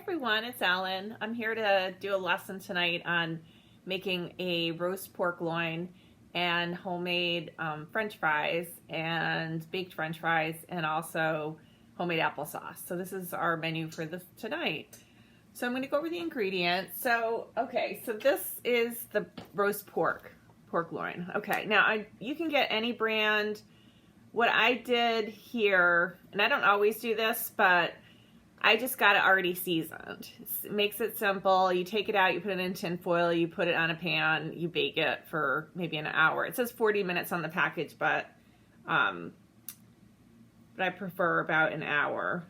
everyone, it's Ellen. I'm here to do a lesson tonight on making a roast pork loin and homemade French fries and baked French fries and also homemade applesauce. So this is our menu for this tonight. So I'm going to go over the ingredients. So this is the roast pork loin. Okay, now you can get any brand. What I did here, and I don't always do this, but I just got it already seasoned. It makes it simple. You take it out, you put it in tin foil, you put it on a pan, you bake it for maybe an hour. It says 40 minutes on the package, but I prefer about an hour.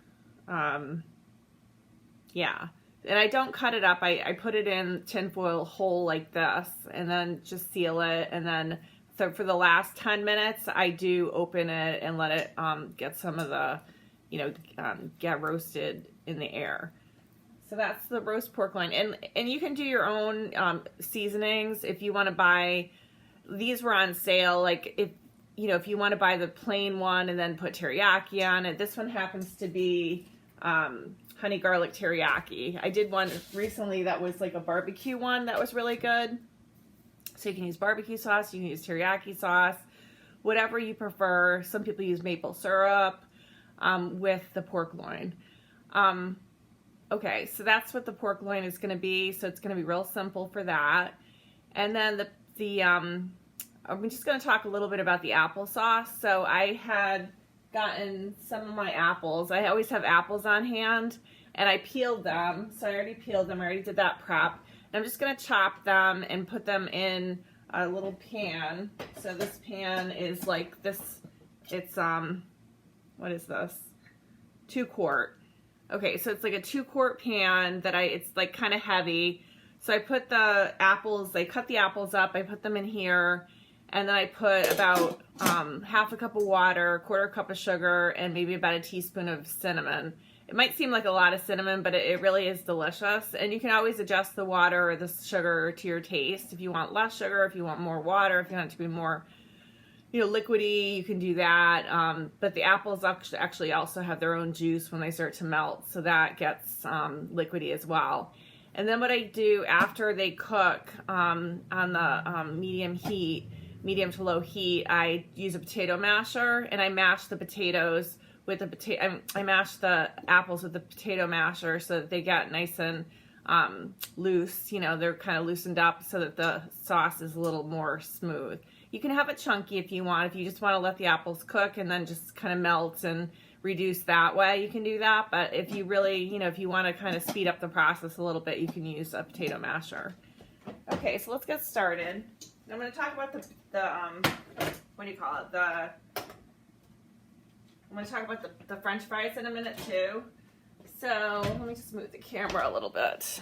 Yeah. And I don't cut it up. I put it in tin foil whole like this, and then just seal it. And then so for the last 10 minutes, I do open it and let it get some of the, get roasted in the air. So that's the roast pork loin. And you can do your own seasonings if you want to buy. These were on sale. Like if you want to buy the plain one and then put teriyaki on it. This one happens to be honey garlic teriyaki. I did one recently that was like a barbecue one that was really good. So you can use barbecue sauce, you can use teriyaki sauce, whatever you prefer. Some people use maple syrup with the pork loin. Okay, so that's what the pork loin is going to be. So it's going to be real simple for that. And then I'm just going to talk a little bit about the applesauce. So I had gotten some of my apples. I always have apples on hand, and I peeled them. So I already peeled them. I already did that prep. And I'm just going to chop them and put them in a little pan. So this pan is like this. It's what is this? 2 quart. Okay, so it's like a 2 quart pan that it's like kind of heavy. So I put the apples, I cut the apples up, I put them in here, and then I put about half a cup of water, 1/4 cup of sugar, and maybe about a teaspoon of cinnamon. It might seem like a lot of cinnamon, but it really is delicious. And you can always adjust the water or the sugar to your taste. If you want less sugar, if you want more water, if you want it to be more liquidy, you can do that. But the apples actually also have their own juice when they start to melt, so that gets liquidy as well. And then what I do after they cook on the medium to low heat, I use a potato masher, and I mash the potatoes with the potato. I mash the apples with the potato masher so that they get nice and loose. They're kind of loosened up so that the sauce is a little more smooth. You can have it chunky if you want. If you just want to let the apples cook and then just kind of melt and reduce that way, you can do that. But if you really, if you want to kind of speed up the process a little bit, you can use a potato masher. Okay, so let's get started. I'm going to talk about what do you call it? I'm going to talk about the French fries in a minute too. So let me just move the camera a little bit.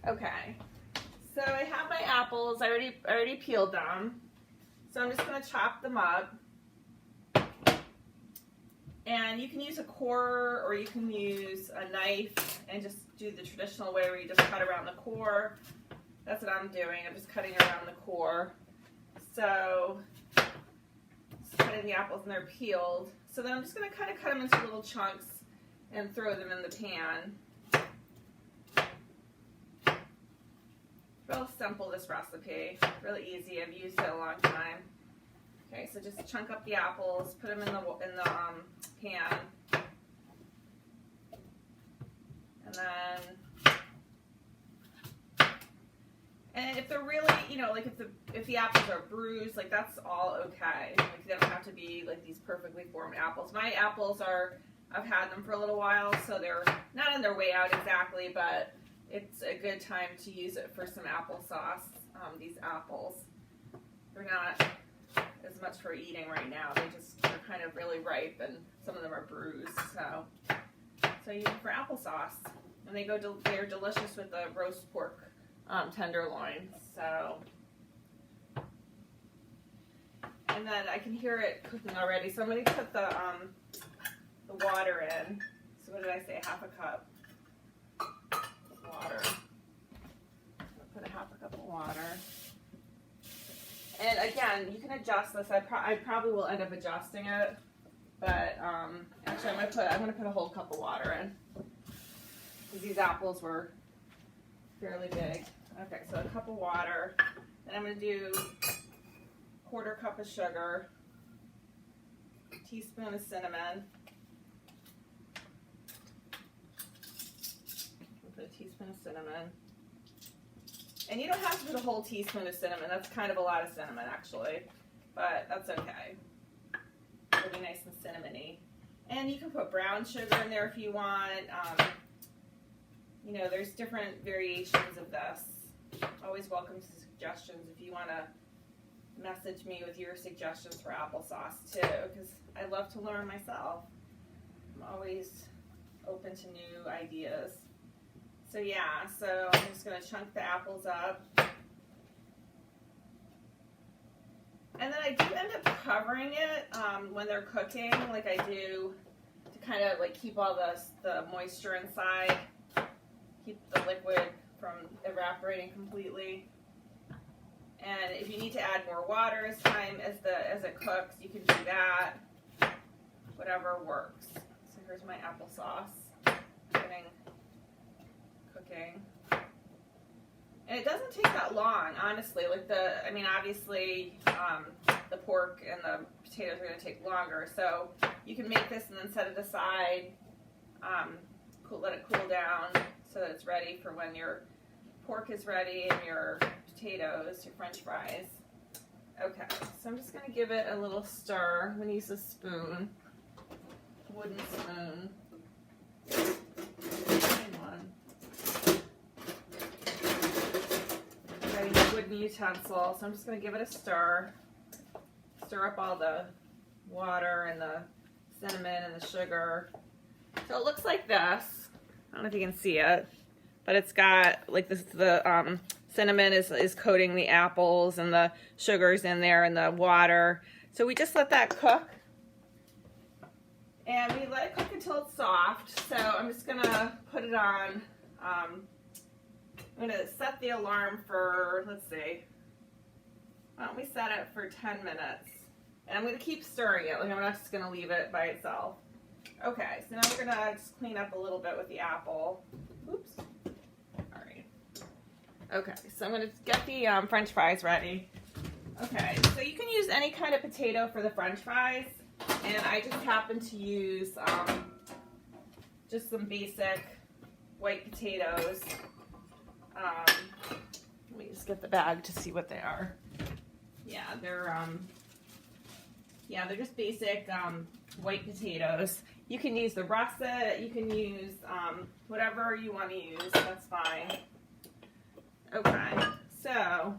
Okay. So I have my apples. I already peeled them. So I'm just going to chop them up. And you can use a core, or you can use a knife and just do the traditional way where you just cut around the core. That's what I'm doing. I'm just cutting around the core. So just cutting the apples and they're peeled. So then I'm just going to kind of cut them into little chunks and throw them in the pan. Real simple, this recipe. Really easy. I've used it a long time. Okay, so just chunk up the apples, put them in the pan, and if they're really, like if the apples are bruised, like that's all okay. Like they don't have to be like these perfectly formed apples. My apples I've had them for a little while, so they're not on their way out exactly, but it's a good time to use it for some applesauce. These apples, they're not as much for eating right now. They're kind of really ripe, and some of them are bruised. So use them for applesauce, and they're delicious with the roast pork tenderloin. So, and then I can hear it cooking already. So I'm going to put the water in. So what did I say? Half a cup. Water. I'll put a half a cup of water. And again, you can adjust this. I probably will end up adjusting it But actually, I'm gonna put a whole cup of water in because these apples were fairly big. Okay, so a cup of water. Then I'm gonna do 1/4 cup of sugar, a teaspoon of cinnamon. I'll put a teaspoon of cinnamon. And you don't have to put a whole teaspoon of cinnamon. That's kind of a lot of cinnamon, actually, but that's okay. It'll be nice and cinnamony. And you can put brown sugar in there if you want. You know, there's different variations of this. Always welcome to suggestions if you want to message me with your suggestions for applesauce too, because I love to learn myself. I'm always open to new ideas. So yeah, so I'm just going to chunk the apples up. And then I do end up covering it when they're cooking, like I do, to kind of like keep all the moisture inside, keep the liquid from evaporating completely. And if you need to add more water as it cooks, you can do that. Whatever works. So here's my applesauce cooking. And it doesn't take that long, honestly. Like obviously the pork and the potatoes are going to take longer. So you can make this and then set it aside, let it cool down so that it's ready for when your pork is ready and your potatoes, your French fries. Okay, so I'm just going to give it a little stir. I'm going to use a spoon, wooden spoon. Wooden utensil, so I'm just going to give it a stir up all the water and the cinnamon and the sugar. So it looks like this. I don't know if you can see it, but it's got like this, the cinnamon is coating the apples and the sugar's in there and the water. So we just let that cook, and we let it cook until it's soft. So I'm just going to put it on. I'm going to set the alarm for, let's see, why don't we set it for 10 minutes. And I'm going to keep stirring it, like I'm not just going to leave it by itself. Okay, so now we're going to just clean up a little bit with the apple. Oops. All right. Okay, so I'm going to get the French fries ready. Okay, so you can use any kind of potato for the French fries. And I just happen to use just some basic white potatoes. Let me just get the bag to see what they are. Yeah, they're just basic white potatoes. You can use the russet, you can use whatever you want to use, that's fine. Okay, so,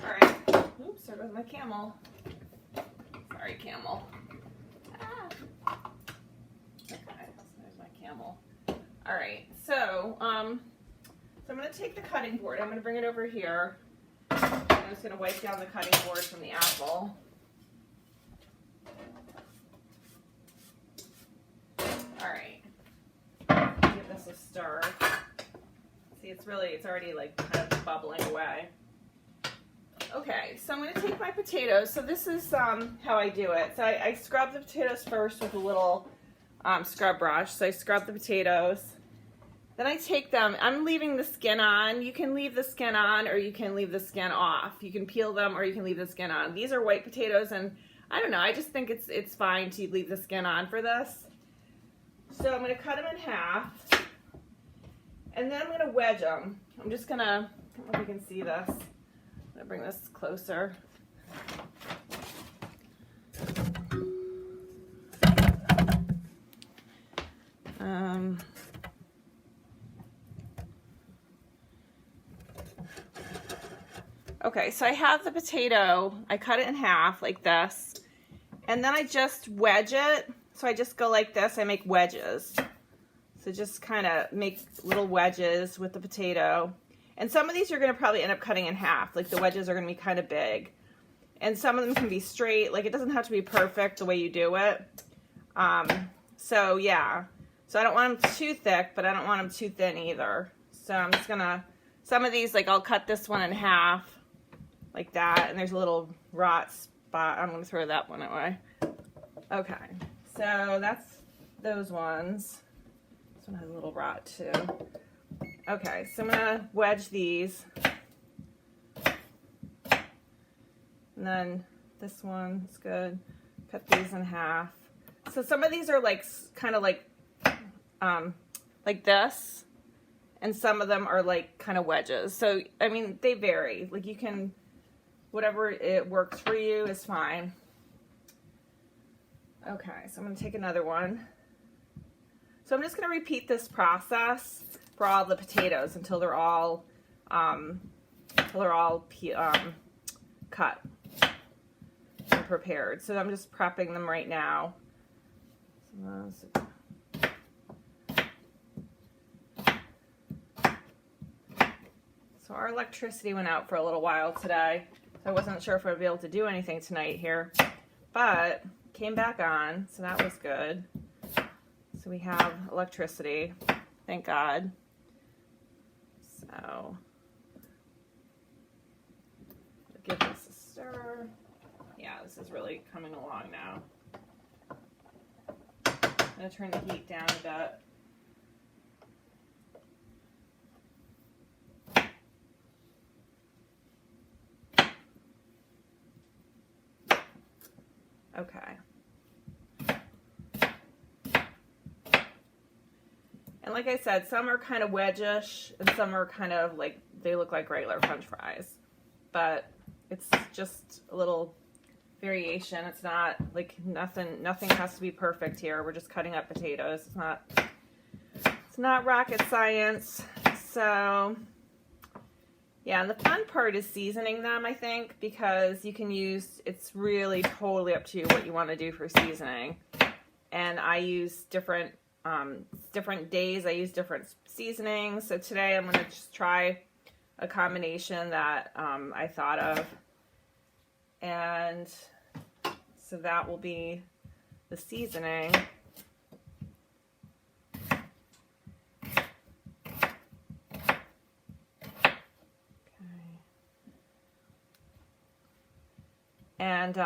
alright, oops, there goes my camel. Sorry, camel. Okay, so there's my camel. Alright, so I'm going to take the cutting board, I'm going to bring it over here. I'm just going to wipe down the cutting board from the apple. Alright, give this a stir. See, it's already like kind of bubbling away. Okay, so I'm going to take my potatoes. So this is how I do it. So I scrub the potatoes first with a little scrub brush. So I scrub the potatoes. Then I take them, I'm leaving the skin on. You can leave the skin on or you can leave the skin off. You can peel them or you can leave the skin on. These are white potatoes and I don't know, I just think it's fine to leave the skin on for this. So I'm going to cut them in half. And then I'm going to wedge them. I'm just going to, I don't know if you can see this. I'm going to bring this closer. Okay, so I have the potato, I cut it in half like this, and then I just wedge it. So I just go like this, I make wedges. So just kind of make little wedges with the potato. And some of these you're going to probably end up cutting in half, like the wedges are going to be kind of big. And some of them can be straight, like it doesn't have to be perfect the way you do it. So yeah, so I don't want them too thick, but I don't want them too thin either. So I'm just going to, some of these, like I'll cut this one in half. Like that, and there's a little I'm going to throw that one away. Okay, so that's those ones. This one has a little rot too. Okay, so I'm going to wedge these. And then this one is good. Cut these in half. So some of these are like kind of like this, and some of them are like kind of wedges. So I mean, they vary. Like you can, whatever it works for you is fine. Okay, so I'm going to take another one. So I'm just going to repeat this process for all the potatoes until they're all cut and prepared. So I'm just prepping them right now. So our electricity went out for a little while today. So I wasn't sure if I'd be able to do anything tonight here, but came back on, so that was good. So we have electricity, thank God. So I'll give this a stir. Yeah, this is really coming along now. I'm going to turn the heat down a bit. Okay. And like I said, some are kind of wedgish and some are kind of like, they look like regular French fries. But it's just a little variation. It's not like nothing has to be perfect here. We're just cutting up potatoes. It's not rocket science. So yeah, and the fun part is seasoning them, I think, because you can use, it's really totally up to you what you want to do for seasoning. And I use different days, I use different seasonings. So today I'm going to just try a combination that I thought of. And so that will be the seasoning. And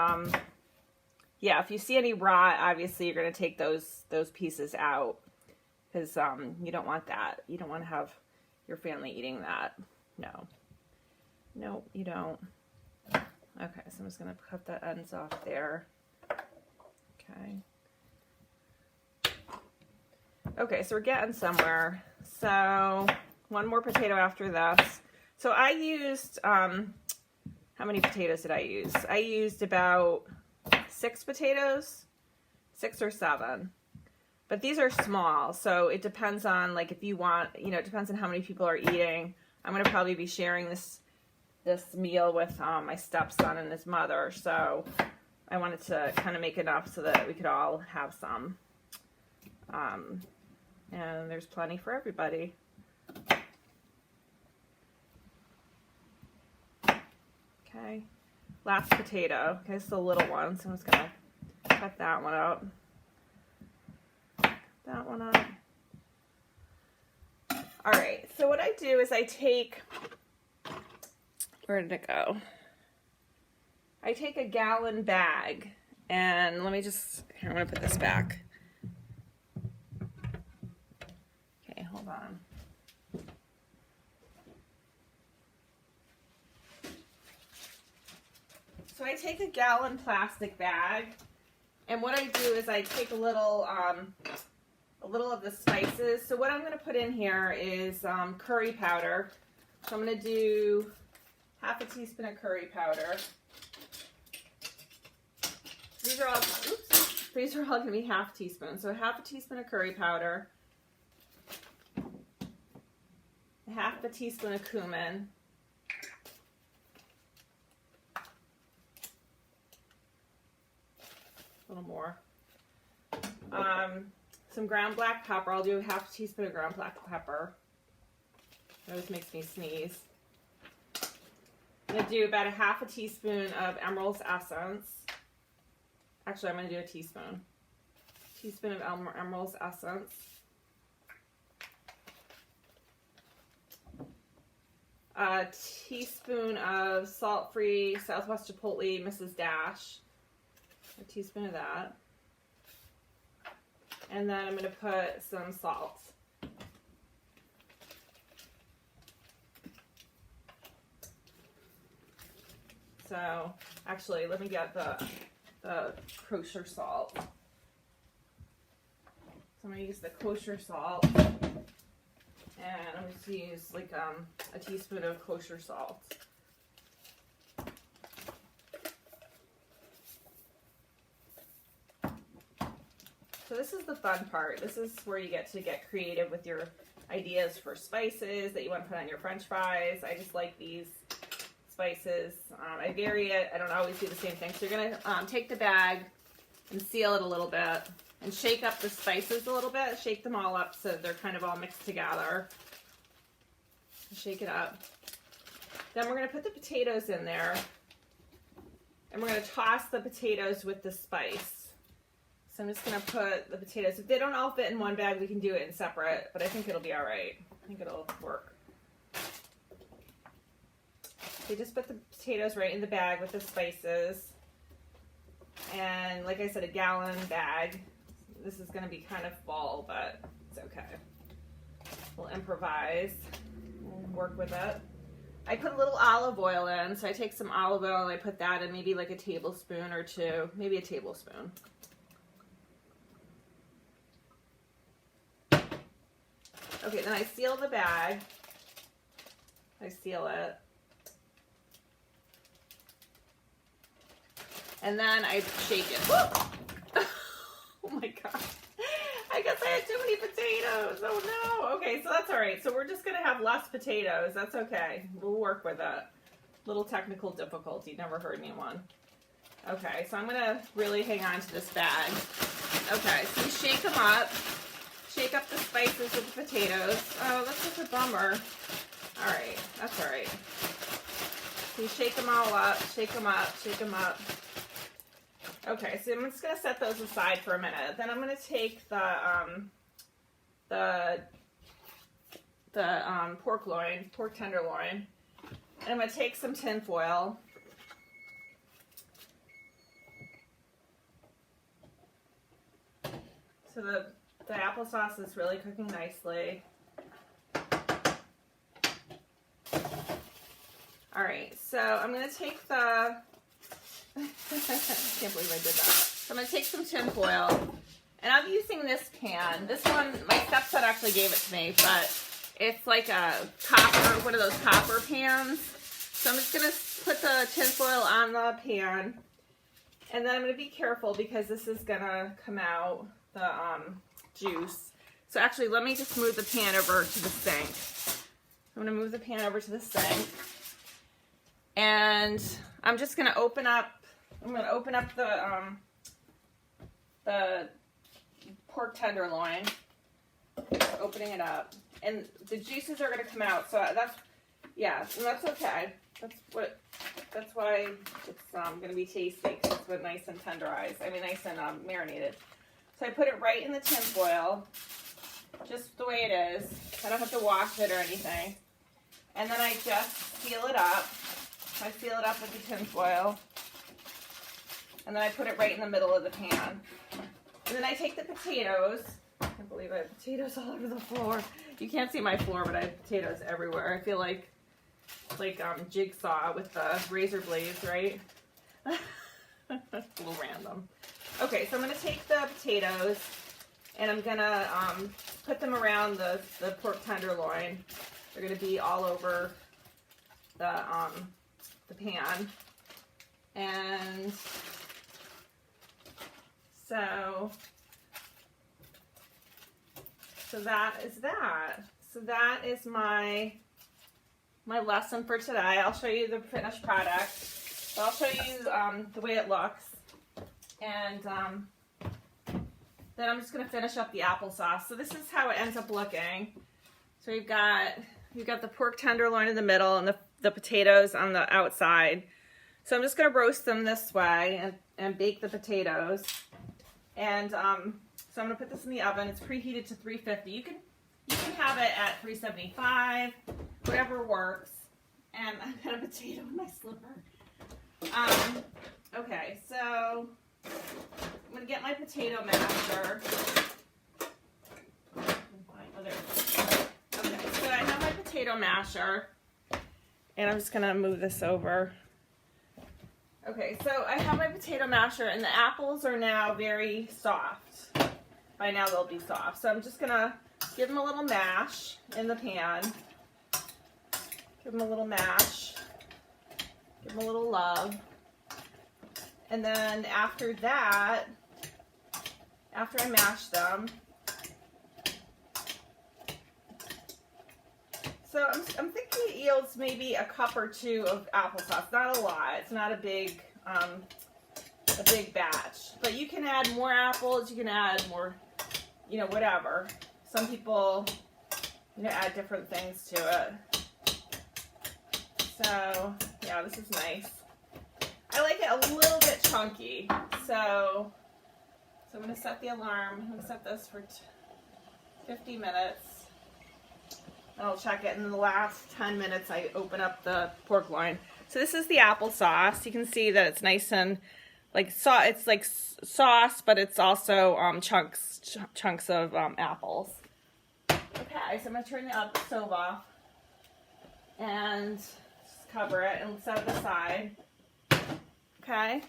yeah, if you see any rot, obviously you're going to take those pieces out, because you don't want that. You don't want to have your family eating that. No, you don't. Okay, so I'm just going to cut the ends off there. Okay, so we're getting somewhere. So one more potato after this. So I used, how many potatoes did I use? I used about 6 potatoes, 6 or 7. But these are small, so it depends on, like, if you want, it depends on how many people are eating. I'm going to probably be sharing this meal with my stepson and his mother, so I wanted to kind of make enough so that we could all have some. And there's plenty for everybody. Okay, last potato. Okay, this is a little one, so I'm just going to cut that one out. That one up. All right, so what I do is I take, where did it go? I take a gallon bag, and let me just, here, I'm going to put this back. Okay, hold on. So I take a gallon plastic bag, and what I do is I take a little of the spices. So what I'm going to put in here is curry powder. So I'm going to do half a teaspoon of curry powder. These are all going to be half teaspoon. So half a teaspoon of curry powder, half a teaspoon of cumin, a little more. Some ground black pepper. I'll do half a teaspoon of ground black pepper. That always makes me sneeze. I'm going to do about a half a teaspoon of Emerald's essence. Actually, I'm going to do a teaspoon. Teaspoon of Emerald's essence. a teaspoon of salt-free Southwest Chipotle Mrs. Dash. A teaspoon of that. And then I'm going to put some salt. So, actually, let me get the kosher salt. So I'm going to use the kosher salt. And I'm going to use like a teaspoon of kosher salt. So this is the fun part. This is where you get to get creative with your ideas for spices that you want to put on your French fries. I just like these spices. I vary it. I don't always do the same thing. So you're going to take the bag and seal it a little bit and shake up the spices a little bit. Shake them all up so they're kind of all mixed together. Shake it up. Then we're going to put the potatoes in there and we're going to toss the potatoes with the spice. So I'm just going to put the potatoes. If they don't all fit in one bag, we can do it in separate, but I think it'll be all right. I think it'll work. So you just put the potatoes right in the bag with the spices. And like I said, a gallon bag. This is going to be kind of full, but it's okay. We'll improvise. We'll work with it. I put a little olive oil in, so I take some olive oil and I put that in maybe like a tablespoon or two, maybe a tablespoon. Okay, then I seal the bag. I seal it. And then I shake it. Whoop! Oh my god. I guess I had too many potatoes. Oh no. Okay, so that's all right. So we're just going to have less potatoes. That's okay. We'll work with it. Little technical difficulty. Never heard anyone. Okay, so I'm going to really hang on to this bag. Okay, so you shake them up. Shake up the spices with the potatoes. Oh, that's such a bummer. All right, that's all right. So you shake them all up, shake them up, shake them up. Okay, so I'm just going to set those aside for a minute. Then I'm going to take the pork tenderloin, and I'm going to take some tin foil. So the applesauce is really cooking nicely. All right, so I'm going to take the, I can't believe I did that. So I'm going to take some tin foil, and I'm using this pan. This one, my stepson actually gave it to me, but it's like a copper, one of those copper pans. So I'm just going to put the tin foil on the pan, and then I'm going to be careful because this is going to come out, the juice. So actually, let me just move the pan over to the sink. I'm going to move the pan over to the sink. And I'm just going to open up, the pork tenderloin. Just opening it up. And the juices are going to come out. So that's, yeah, and that's okay. That's why it's going to be tasty. Because it's nice and tenderized. I mean, nice and marinated. So I put it right in the tin foil, just the way it is. I don't have to wash it or anything. And then I just seal it up. I seal it up with the tin foil. And then I put it right in the middle of the pan. And then I take the potatoes. I can't believe I have potatoes all over the floor. You can't see my floor, but I have potatoes everywhere. I feel like Jigsaw with the razor blades, right? A little random. Okay, so I'm going to take the potatoes and I'm going to put them around the pork tenderloin. They're going to be all over the pan. And so that is that. So that is my lesson for today. I'll show you the finished product. So I'll show you the way it looks. And then I'm just going to finish up the applesauce. So this is how it ends up looking. So you've got the pork tenderloin in the middle and the potatoes on the outside. So I'm just going to roast them this way and bake the potatoes. And so I'm going to put this in the oven. It's preheated to 350. You can have it at 375, whatever works. And I've got a potato in my slipper. Okay, so I'm gonna get my potato masher. Okay, so I have my potato masher, and I'm just gonna move this over. Okay, so I have my potato masher, and the apples are now very soft. By now they'll be soft. So I'm just gonna give them a little mash in the pan. Give them a little mash. Give them a little love. And then after that, after I mash them, so I'm thinking it yields maybe a cup or two of applesauce. Not a lot. It's not a big batch. But you can add more apples. You can add more, you know, whatever. Some people, you know, add different things to it. So yeah, this is nice. I like it a little bit chunky. So I'm going to set the alarm. I'm going to set this for 50 minutes. And I'll check it in the last 10 minutes. I open up the pork loin. So this is the applesauce. You can see that it's nice and like it's like sauce, but it's also chunks of apples. Okay, so I'm going to turn the stove off and just cover it and set it aside. Okay,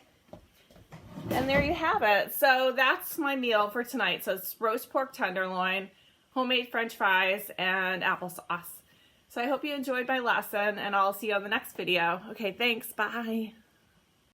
and there you have it. So that's my meal for tonight. So it's roast pork tenderloin, homemade french fries, and applesauce. So I hope you enjoyed my lesson, and I'll see you on the next video. Okay, thanks. Bye.